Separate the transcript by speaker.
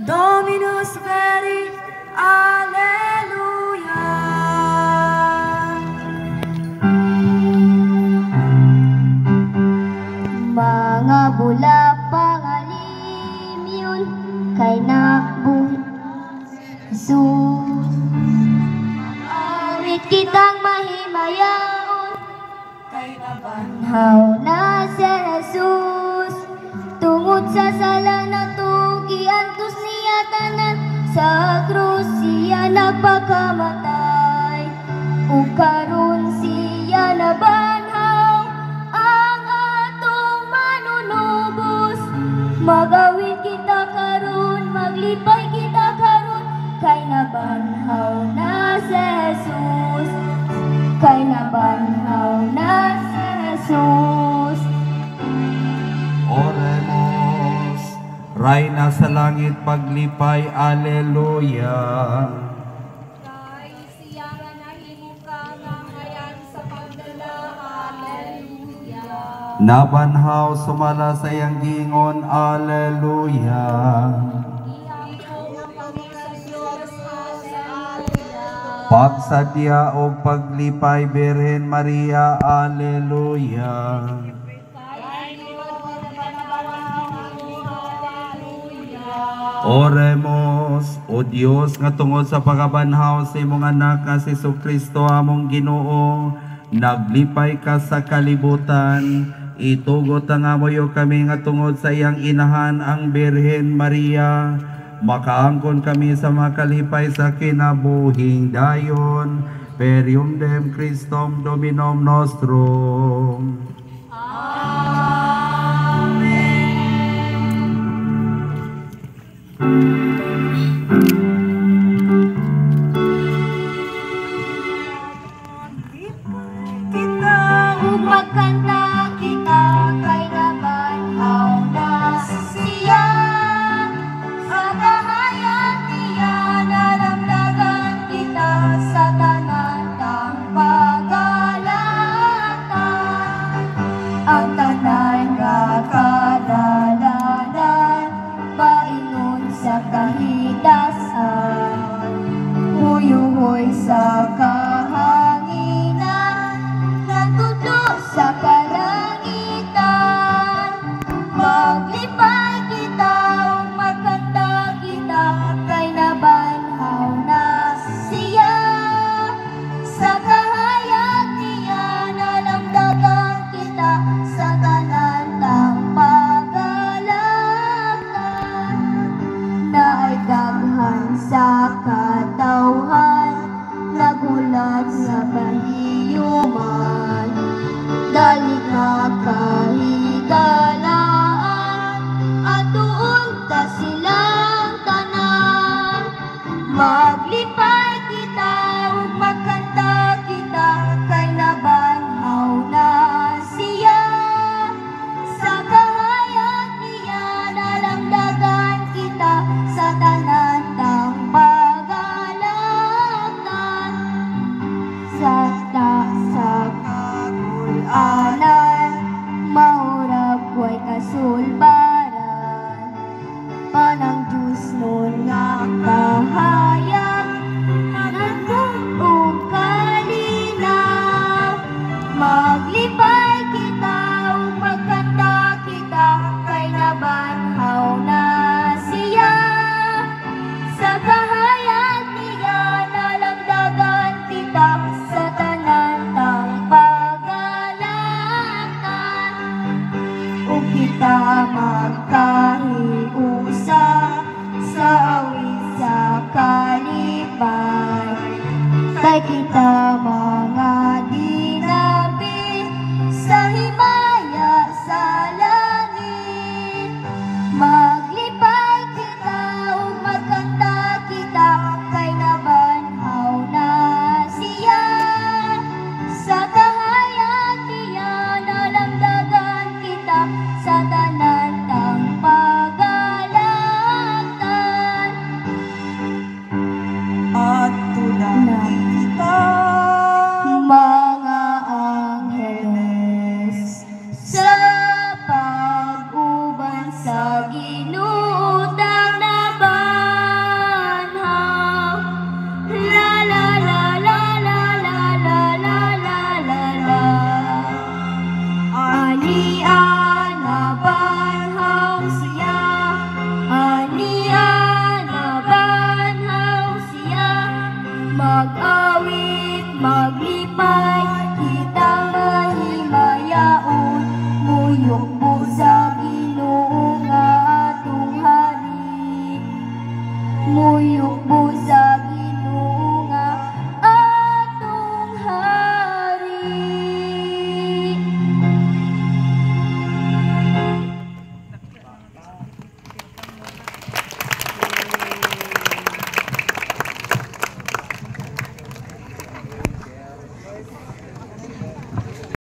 Speaker 1: Dominus veri, Alleluia.
Speaker 2: Mga bula pangalim yun kay nabuhi Jesus. Awit kitang mahimayaon kay nabanhaw na si Jesus. Tungod sa sala na tugiantos niya tanan, sa krus siya nagpakamatay. Ug karon siya nabanhaw ang atong manunubos. Magawid kita karon, maglipay kita karon, kay nabanhaw na si Jesus. Kay nabanhaw na si Jesus.
Speaker 3: Oremos, Rayna sa langit paglipay, Alleluia.
Speaker 4: Kay siya nga nahimuka nga ngayan sa pagdala, Alleluia.
Speaker 3: Nabanhaw sumala sa iyang gingon, Alleluia.
Speaker 4: Iangko nga kami sa Diyos, Alleluia.
Speaker 3: Pagsadya o paglipay, Birhen Maria, Alleluia. Oremos, O Dios, nga tungod sa pagabanhaw sa imong anak nga si Jesucristo among Ginoo, naglipay ka sa kalibutan, itugot ang amoyo kami nga tungod sa iyang inahan ang Birhen Maria, makaangkon kami sa makalipay sa kinabuhing dayon, perium dem Christum Dominum nostrum.
Speaker 2: Magkanta kita kay nabanhaw na siya. Sa kahayag niya nalamdagan kita sa tanan kang pagalatan. Ang tanan nga kadalanan, paingon sa kahitasan, huyuhoy sa kahanginan, nagtudlo sa kalangitan. Maglipay kita o magkanta kita kay nabanhaw na siya. Sa kahayag niya nalamdagan kita sa tanan ng pagalatan. Naay daghan sa katawhan, nagulat sa bahiyuman. Dali nga kahigalaan, at doon ta silang tanan. Maglipay kita ug magkanta kita kay nabanhaw na siya. Sa kahayag niya nalamdagan kita sa tanan ng pagalatan. Sa kagulanan, maurag way kasulbaran, panang